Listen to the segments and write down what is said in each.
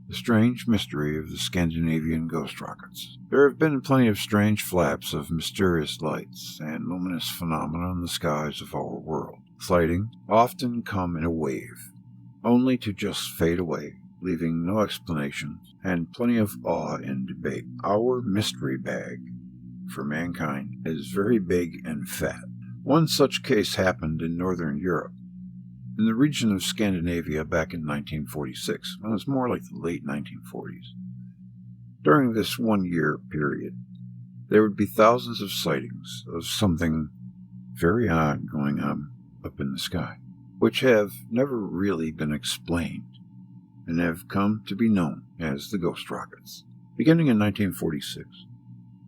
The strange mystery of the Scandinavian ghost rockets. There have been plenty of strange flaps of mysterious lights and luminous phenomena in the skies of our world. Sightings often come in a wave, only to just fade away, leaving no explanation and plenty of awe and debate. Our mystery bag for mankind is very big and fat. One such case happened in northern Europe, in the region of Scandinavia back in 1946. Well, it was more like the late 1940s. During this 1-year period, there would be thousands of sightings of something very odd going on up in the sky, which have never really been explained and have come to be known as the ghost rockets. Beginning in 1946,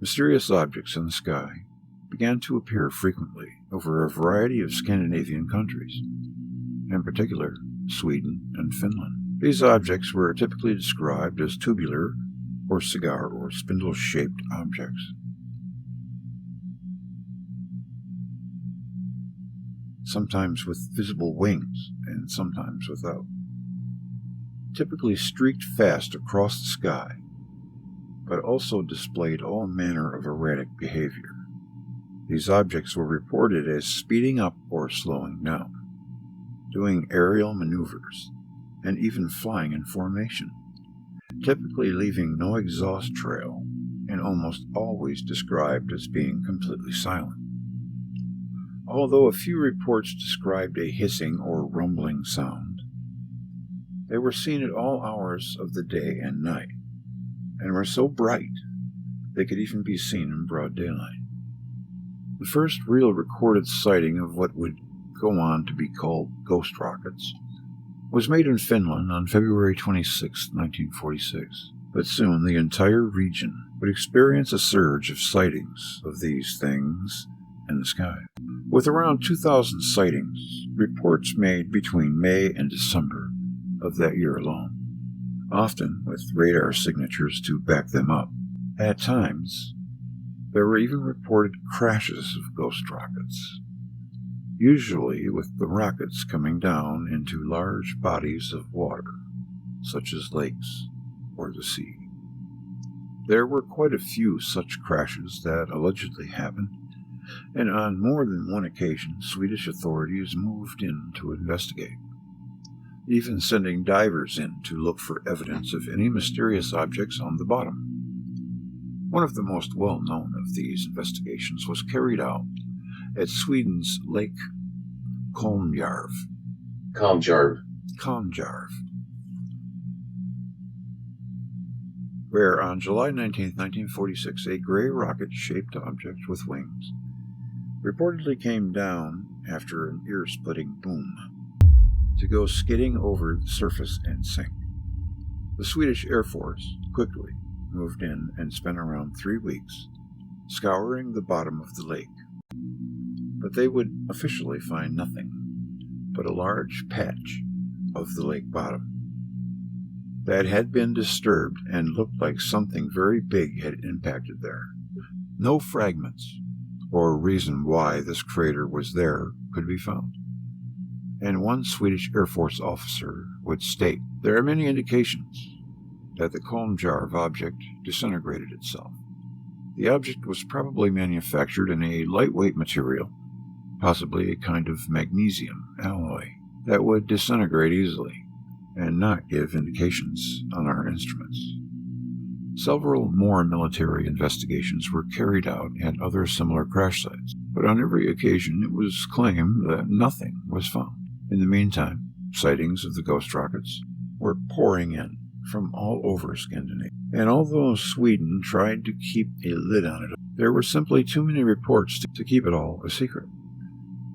mysterious objects in the sky began to appear frequently over a variety of Scandinavian countries, in particular Sweden and Finland. These objects were typically described as tubular or cigar or spindle-shaped objects. Sometimes with visible wings and sometimes without. Typically streaked fast across the sky, but also displayed all manner of erratic behavior. These objects were reported as speeding up or slowing down, doing aerial maneuvers, and even flying in formation, typically leaving no exhaust trail and almost always described as being completely silent. Although a few reports described a hissing or rumbling sound, they were seen at all hours of the day and night, and were so bright they could even be seen in broad daylight. The first real recorded sighting of what would go on to be called ghost rockets was made in Finland on February 26, 1946, but soon the entire region would experience a surge of sightings of these things in the sky. With around 2,000 sightings, reports made between May and December of that year alone, often with radar signatures to back them up. At times, there were even reported crashes of ghost rockets, usually with the rockets coming down into large bodies of water, such as lakes or the sea. There were quite a few such crashes that allegedly happened, and on more than one occasion, Swedish authorities moved in to investigate, even sending divers in to look for evidence of any mysterious objects on the bottom. One of the most well-known of these investigations was carried out at Sweden's Lake Kolmjarv, where on July 19, 1946, a gray rocket-shaped object with wings reportedly came down after an ear-splitting boom to go skidding over the surface and sink. The Swedish Air Force quickly moved in and spent around 3 weeks scouring the bottom of the lake, but they would officially find nothing but a large patch of the lake bottom that had been disturbed and looked like something very big had impacted there. No fragments or reason why this crater was there could be found, and one Swedish Air Force officer would state, "There are many indications that the Kolmjarv object disintegrated itself. The object was probably manufactured in a lightweight material, possibly a kind of magnesium alloy, that would disintegrate easily and not give indications on our instruments." Several more military investigations were carried out at other similar crash sites, but on every occasion it was claimed that nothing was found. In the meantime, sightings of the ghost rockets were pouring in from all over Scandinavia, and although Sweden tried to keep a lid on it, there were simply too many reports to keep it all a secret,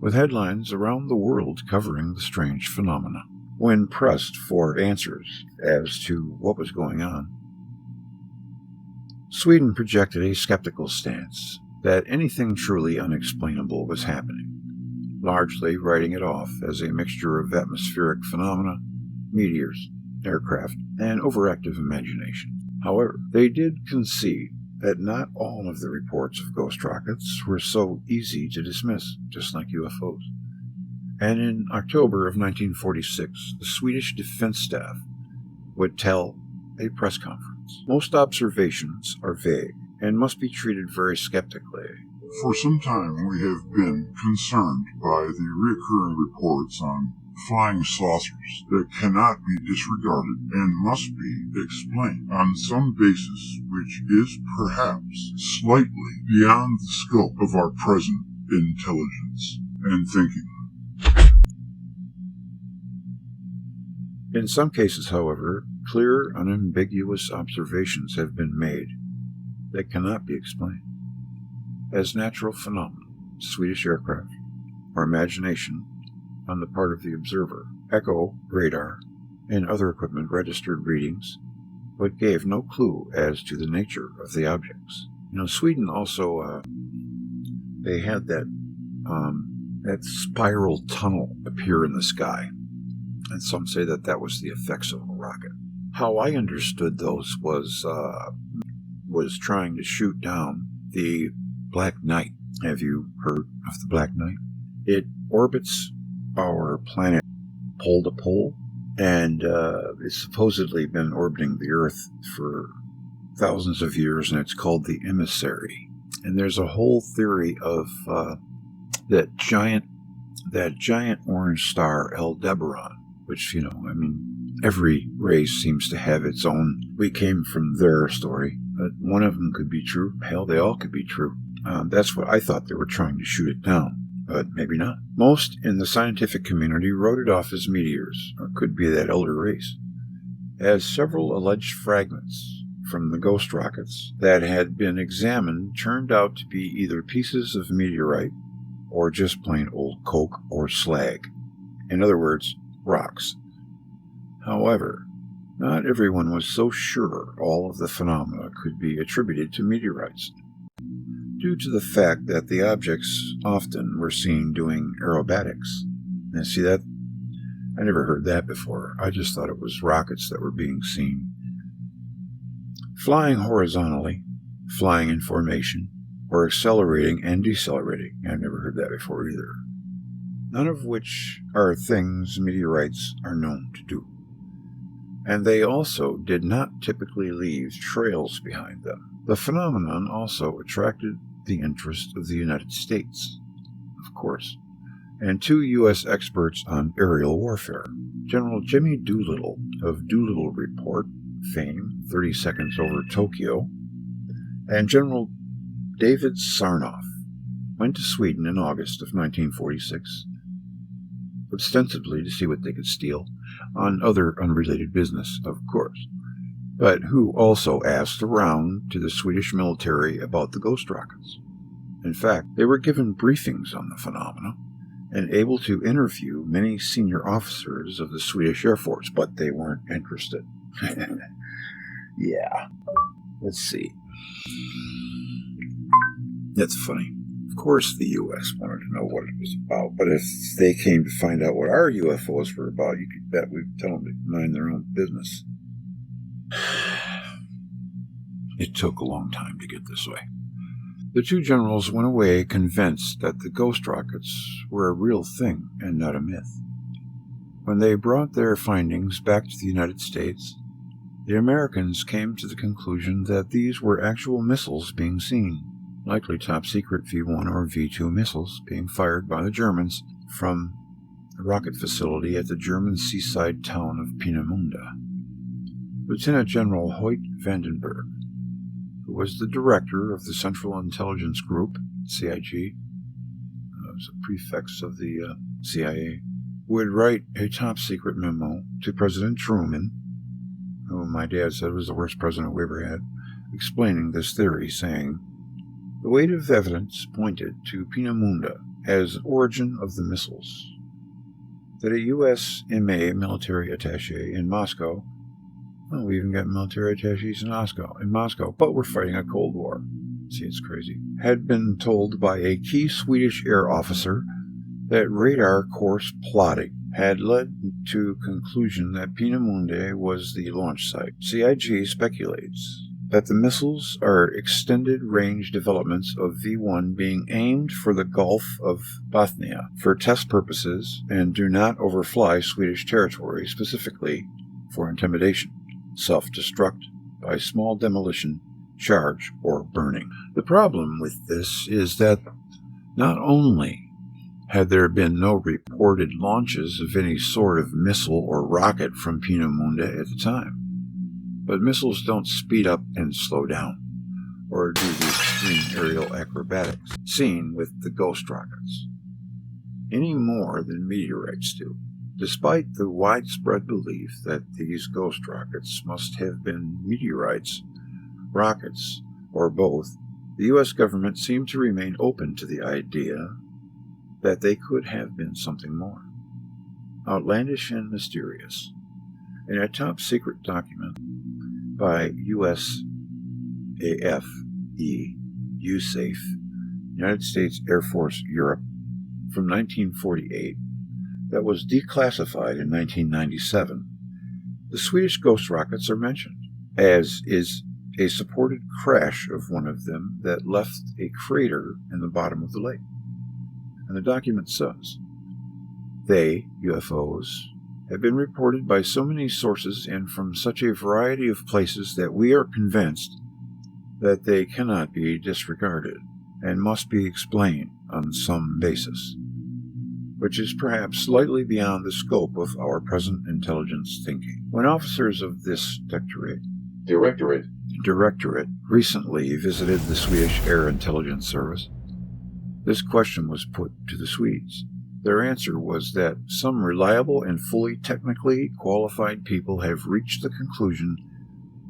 with headlines around the world covering the strange phenomena. When pressed for answers as to what was going on, Sweden projected a skeptical stance that anything truly unexplainable was happening, largely writing it off as a mixture of atmospheric phenomena, meteors, aircraft, and overactive imagination. However, they did concede that not all of the reports of ghost rockets were so easy to dismiss, just like UFOs. And in October of 1946, the Swedish Defense Staff would tell a press conference. Most observations are vague and must be treated very skeptically. For some time we have been concerned by the recurring reports on flying saucers that cannot be disregarded and must be explained on some basis which is perhaps slightly beyond the scope of our present intelligence and thinking. In some cases, however, clear, unambiguous observations have been made that cannot be explained as natural phenomena, Swedish aircraft, or imagination on the part of the observer. Echo, radar, and other equipment registered readings, but gave no clue as to the nature of the objects. Sweden also, they had that spiral tunnel appear in the sky, and some say that that was the effects of a rocket. How I understood those was trying to shoot down the Black Knight. Have you heard of the Black Knight? It orbits our planet pole to pole, and it's supposedly been orbiting the Earth for thousands of years, and it's called the Emissary. And there's a whole theory of that giant orange star Aldebaran, which, every race seems to have its own "we came from there" story. But one of them could be true. Hell, they all could be true. That's what I thought they were trying to shoot it down, but maybe not. Most in the scientific community wrote it off as meteors, or could be that elder race, as several alleged fragments from the ghost rockets that had been examined turned out to be either pieces of meteorite or just plain old coke or slag. In other words, rocks. However, not everyone was so sure all of the phenomena could be attributed to meteorites, due to the fact that the objects often were seen doing aerobatics. And see that? I never heard that before. I just thought it was rockets that were being seen flying horizontally, flying in formation, or accelerating and decelerating. I've never heard that before either. None of which are things meteorites are known to do. And they also did not typically leave trails behind them. The phenomenon also attracted the interest of the United States, of course, and two U.S. experts on aerial warfare. General Jimmy Doolittle of Doolittle Report fame, 30 Seconds Over Tokyo, and General David Sarnoff went to Sweden in August of 1946, ostensibly to see what they could steal, on other unrelated business, of course, but who also asked around to the Swedish military about the ghost rockets. In fact, they were given briefings on the phenomena and able to interview many senior officers of the Swedish Air Force, but they weren't interested. Yeah. Let's see. That's funny. Of course the U.S. wanted to know what it was about, but if they came to find out what our UFOs were about, you could bet we'd tell them to mind their own business. It took a long time to get this way. The two generals went away convinced that the ghost rockets were a real thing and not a myth. When they brought their findings back to the United States, the Americans came to the conclusion that these were actual missiles being seen, likely top-secret V-1 or V-2 missiles being fired by the Germans from a rocket facility at the German seaside town of Peenemünde. Lieutenant General Hoyt Vandenberg, who was the director of the Central Intelligence Group, CIG, was a prefix of the CIA, would write a top-secret memo to President Truman, who my dad said was the worst president we ever had, explaining this theory, saying, "The weight of evidence pointed to Peenemünde as origin of the missiles, that a U.S. MA military attaché in Moscow, well, we even got military attachés in Moscow, but we're fighting a Cold War. See, it's crazy. Had been told by a key Swedish air officer that radar course plotting had led to conclusion that Peenemünde was the launch site. CIG speculates that the missiles are extended-range developments of V-1 being aimed for the Gulf of Bothnia for test purposes and do not overfly Swedish territory, specifically for intimidation. self-destruct by small demolition, charge, or burning. The problem with this is that not only had there been no reported launches of any sort of missile or rocket from Peenemünde at the time, but missiles don't speed up and slow down, or do the extreme aerial acrobatics seen with the ghost rockets, any more than meteorites do. Despite the widespread belief that these ghost rockets must have been meteorites, rockets, or both, the U.S. government seemed to remain open to the idea that they could have been something more outlandish and mysterious. In a top-secret document by USAF, USAF, United States Air Force Europe, from 1948, that was declassified in 1997, the Swedish ghost rockets are mentioned, as is a supported crash of one of them that left a crater in the bottom of the lake. And the document says, they, UFOs, have been reported by so many sources and from such a variety of places that we are convinced that they cannot be disregarded and must be explained on some basis, which is perhaps slightly beyond the scope of our present intelligence thinking. When officers of this directorate recently visited the Swedish Air Intelligence Service, this question was put to the Swedes. Their answer was that some reliable and fully technically qualified people have reached the conclusion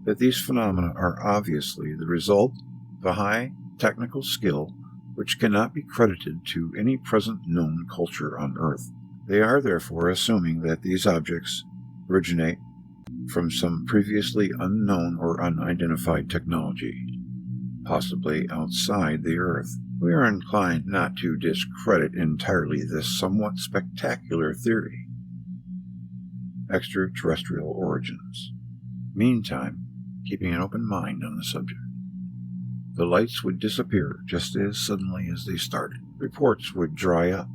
that these phenomena are obviously the result of a high technical skill which cannot be credited to any present known culture on Earth. They are therefore assuming that these objects originate from some previously unknown or unidentified technology, possibly outside the Earth. We are inclined not to discredit entirely this somewhat spectacular theory. Extraterrestrial origins. Meantime, keeping an open mind on the subject. The lights would disappear just as suddenly as they started. Reports would dry up,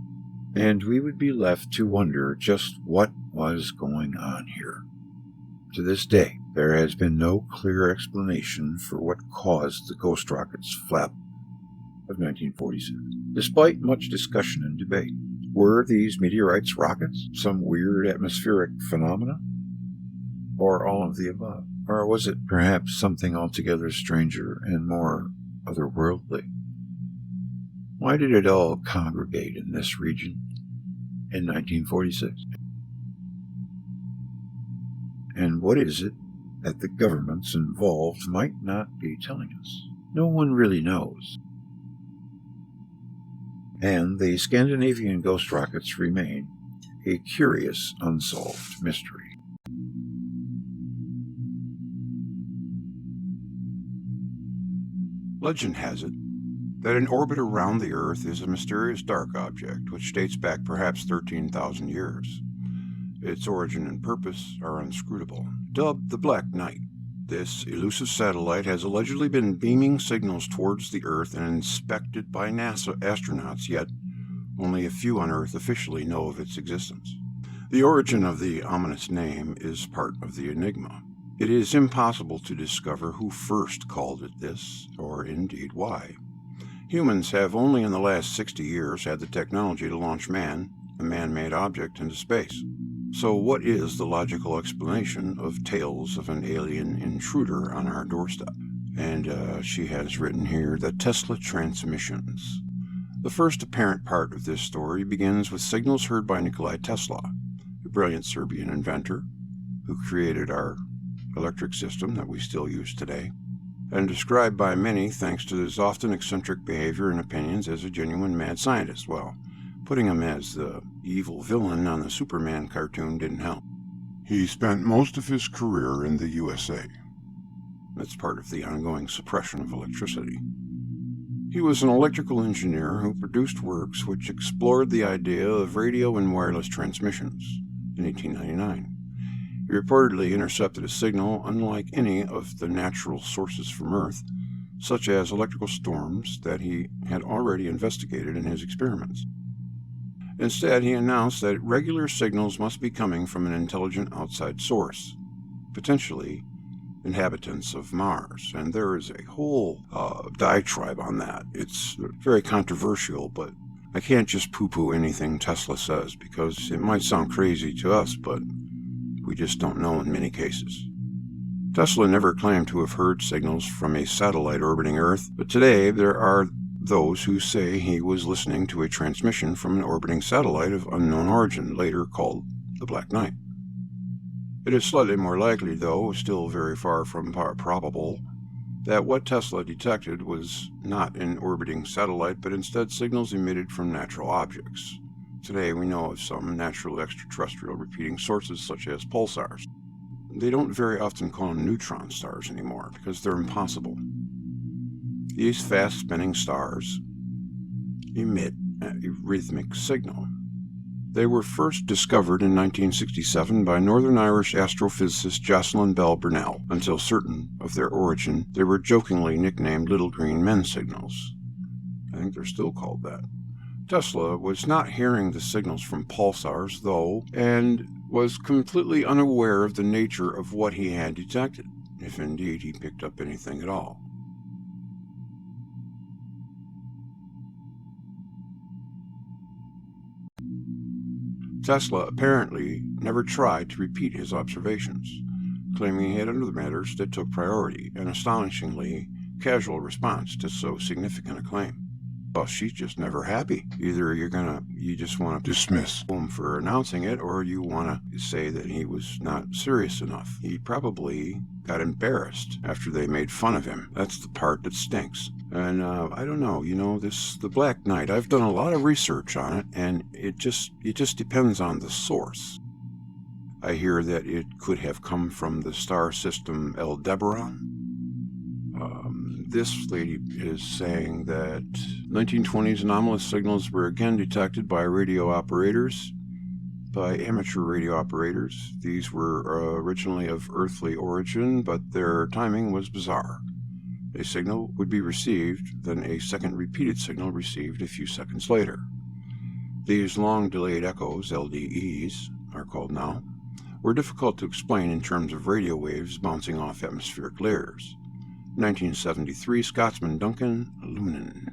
and we would be left to wonder just what was going on here. To this day, there has been no clear explanation for what caused the ghost rocket's flap of 1946. Despite much discussion and debate, were these meteorites rockets, some weird atmospheric phenomena, or all of the above? Or was it perhaps something altogether stranger and more otherworldly? Why did it all congregate in this region in 1946? And what is it that the governments involved might not be telling us? No one really knows. And the Scandinavian ghost rockets remain a curious unsolved mystery. Legend has it that in orbit around the Earth is a mysterious dark object which dates back perhaps 13,000 years. Its origin and purpose are inscrutable. Dubbed the Black Knight, this elusive satellite has allegedly been beaming signals towards the Earth and inspected by NASA astronauts, yet only a few on Earth officially know of its existence. The origin of the ominous name is part of the enigma. It is impossible to discover who first called it this, or indeed why. Humans have only in the last 60 years had the technology to launch a man-made object, into space. So what is the logical explanation of tales of an alien intruder on our doorstep? And she has written here the Tesla transmissions. The first apparent part of this story begins with signals heard by Nikola Tesla, a brilliant Serbian inventor who created our electric system that we still use today, and described by many, thanks to his often eccentric behavior and opinions, as a genuine mad scientist. Well, putting him as the evil villain on the Superman cartoon didn't help. He spent most of his career in the USA. That's part of the ongoing suppression of electricity. He was an electrical engineer who produced works which explored the idea of radio and wireless transmissions in 1899. He reportedly intercepted a signal unlike any of the natural sources from Earth, such as electrical storms that he had already investigated in his experiments. Instead, he announced that regular signals must be coming from an intelligent outside source, potentially inhabitants of Mars, and there is a whole diatribe on that. It's very controversial, but I can't just poo-poo anything Tesla says, because it might sound crazy to us, but we just don't know in many cases. Tesla never claimed to have heard signals from a satellite orbiting Earth, but today there are those who say he was listening to a transmission from an orbiting satellite of unknown origin, later called the Black Knight. It is slightly more likely, though still very far from probable, that what Tesla detected was not an orbiting satellite, but instead signals emitted from natural objects. Today we know of some natural extraterrestrial repeating sources such as pulsars. They don't very often call them neutron stars anymore because they're impossible. These fast-spinning stars emit a rhythmic signal. They were first discovered in 1967 by Northern Irish astrophysicist Jocelyn Bell Burnell. Until certain of their origin, they were jokingly nicknamed Little Green Men signals. I think they're still called that. Tesla was not hearing the signals from pulsars, though, and was completely unaware of the nature of what he had detected, if indeed he picked up anything at all. Tesla apparently never tried to repeat his observations, claiming he had other matters that took priority, an astonishingly casual response to so significant a claim. Well, she's just never happy. Either you just want to dismiss him for announcing it, or you want to say that he was not serious enough. He probably got embarrassed after they made fun of him. That's the part that stinks. And I don't know, the Black Knight, I've done a lot of research on it, and it just depends on the source. I hear that it could have come from the star system Aldebaran. This lady is saying that 1920s anomalous signals were again detected by radio operators, by amateur radio operators. These were originally of earthly origin, but their timing was bizarre. A signal would be received, then a second repeated signal received a few seconds later. These long-delayed echoes, LDEs, are called now, were difficult to explain in terms of radio waves bouncing off atmospheric layers. 1973, Scotsman Duncan Lunan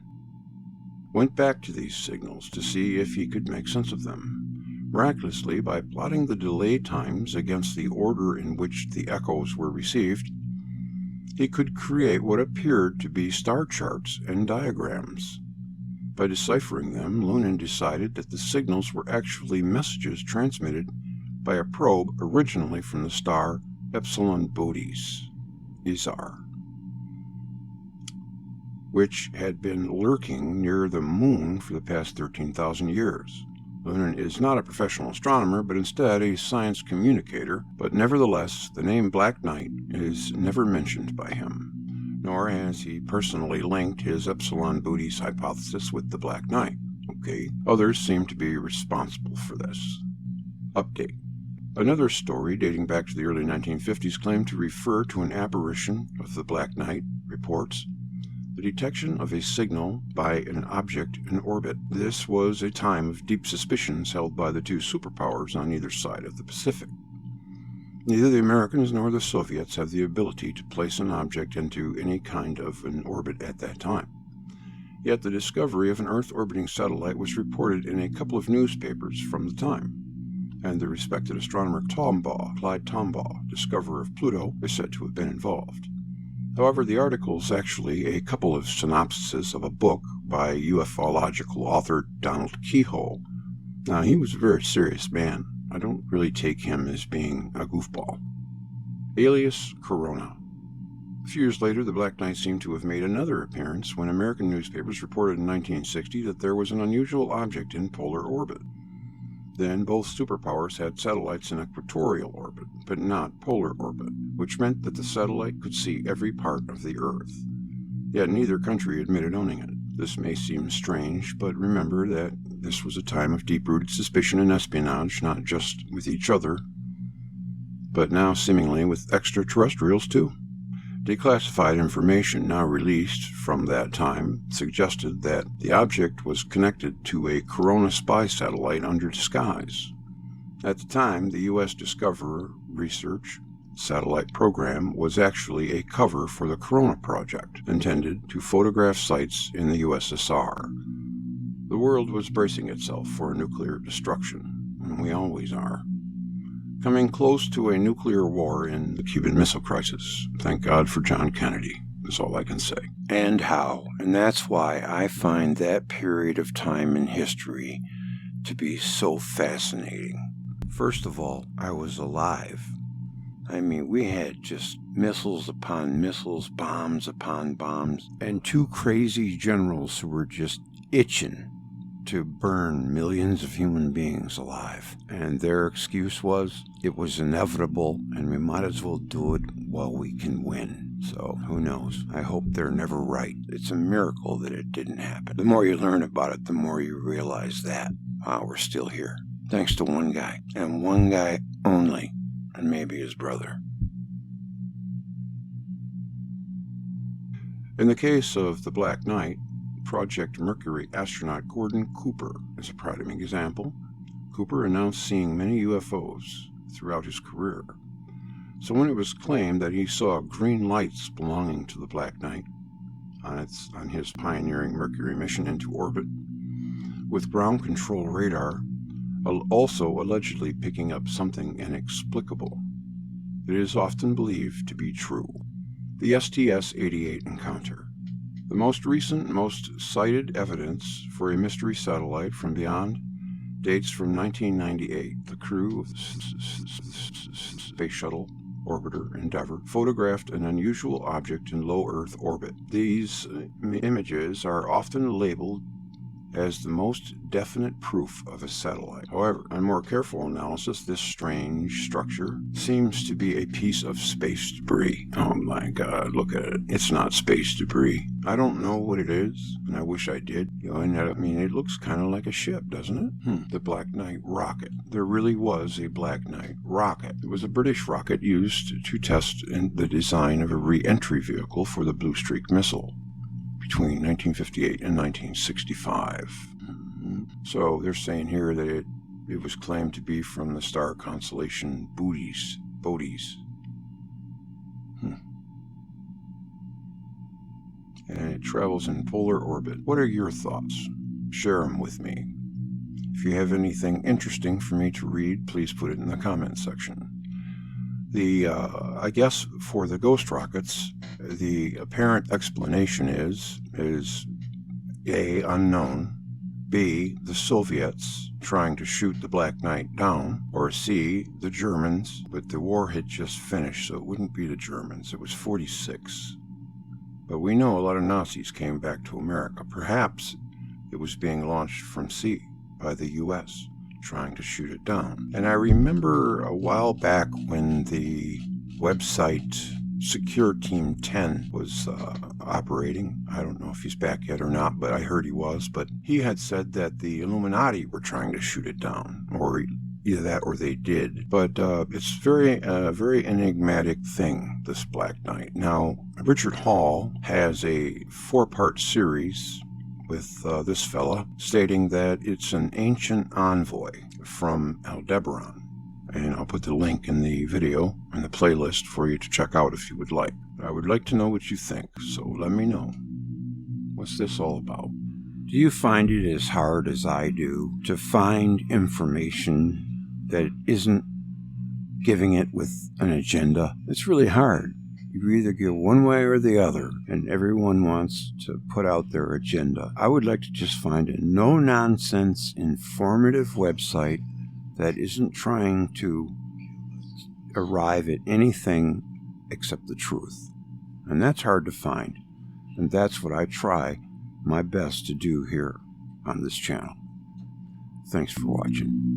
went back to these signals to see if he could make sense of them. Miraculously, by plotting the delay times against the order in which the echoes were received, he could create what appeared to be star charts and diagrams. By deciphering them, Lunan decided that the signals were actually messages transmitted by a probe originally from the star Epsilon Boötes, Isar, which had been lurking near the moon for the past 13,000 years. Lunan is not a professional astronomer, but instead a science communicator, but nevertheless, the name Black Knight is never mentioned by him, nor has he personally linked his Epsilon Boötes hypothesis with the Black Knight. Okay, others seem to be responsible for this. Update. Another story dating back to the early 1950s claimed to refer to an apparition of the Black Knight, reports the detection of a signal by an object in orbit. This was a time of deep suspicions held by the two superpowers on either side of the Pacific. Neither the Americans nor the Soviets had the ability to place an object into any kind of an orbit at that time. Yet the discovery of an Earth-orbiting satellite was reported in a couple of newspapers from the time, and the respected astronomer Clyde Tombaugh, discoverer of Pluto, is said to have been involved. However, the article is actually a couple of synopsises of a book by ufological author Donald Keyhoe. Now, he was a very serious man. I don't really take him as being a goofball. Alias Corona. A few years later, the Black Knight seemed to have made another appearance when American newspapers reported in 1960 that there was an unusual object in polar orbit. Then both superpowers had satellites in equatorial orbit, but not polar orbit, which meant that the satellite could see every part of the Earth. Yet neither country admitted owning it. This may seem strange, but remember that this was a time of deep-rooted suspicion and espionage, not just with each other, but now seemingly with extraterrestrials too. Declassified information now released from that time suggested that the object was connected to a Corona spy satellite under disguise. At the time, the U.S. Discoverer Research satellite program was actually a cover for the Corona project, intended to photograph sites in the USSR. The world was bracing itself for nuclear destruction, and we always are. Coming close to a nuclear war in the Cuban Missile Crisis. Thank God for John Kennedy, is all I can say. And how. And that's why I find that period of time in history to be so fascinating. First of all, I was alive. I mean, we had just missiles upon missiles, bombs upon bombs, and two crazy generals who were just itching to burn millions of human beings alive. And their excuse was, it was inevitable, and we might as well do it while we can win. So, who knows? I hope they're never right. It's a miracle that it didn't happen. The more you learn about it, the more you realize that, wow, we're still here. Thanks to one guy, and one guy only, and maybe his brother. In the case of the Black Knight, Project Mercury astronaut Gordon Cooper is a prime example. Cooper announced seeing many UFOs throughout his career. So when it was claimed that he saw green lights belonging to the Black Knight on his pioneering Mercury mission into orbit, with ground control radar also allegedly picking up something inexplicable, it is often believed to be true. The STS-88 encounter. The most recent, most cited evidence for a mystery satellite from beyond dates from 1998. The crew of the Space Shuttle Orbiter Endeavour photographed an unusual object in low Earth orbit. These images are often labeled as the most definite proof of a satellite. However, on more careful analysis, this strange structure seems to be a piece of space debris. Oh my God, look at it. It's not space debris. I don't know what it is, and I wish I did. It looks kind of like a ship, doesn't it? The Black Knight rocket. There really was a Black Knight rocket. It was a British rocket used to test the design of a re-entry vehicle for the Blue Streak missile between 1958 and 1965. So they're saying here that it was claimed to be from the star constellation Bootes. And it travels in polar orbit. What are your thoughts? Share them with me. If you have anything interesting for me to read, please put it in the comment section. I guess for the ghost rockets, the apparent explanation is A, unknown, B, the Soviets trying to shoot the Black Knight down, or C, the Germans, but the war had just finished, so it wouldn't be the Germans. It was 46. But we know a lot of Nazis came back to America. Perhaps it was being launched from sea by the U.S., trying to shoot it down. And I remember a while back when the website Secure Team 10 was operating. I don't know if he's back yet or not, but I heard he was. But he had said that the Illuminati were trying to shoot it down, or either that or they did. But it's very enigmatic thing, this Black Knight. Now, Richard Hall has a 4-part series with this fella, stating that it's an ancient envoy from Aldebaran. And I'll put the link in the video and the playlist for you to check out if you would like. I would like to know what you think, so let me know. What's this all about? Do you find it as hard as I do to find information that isn't giving it with an agenda? It's really hard. You either go one way or the other, and everyone wants to put out their agenda. I would like to just find a no-nonsense, informative website that isn't trying to arrive at anything except the truth. And that's hard to find. And that's what I try my best to do here on this channel. Thanks for watching.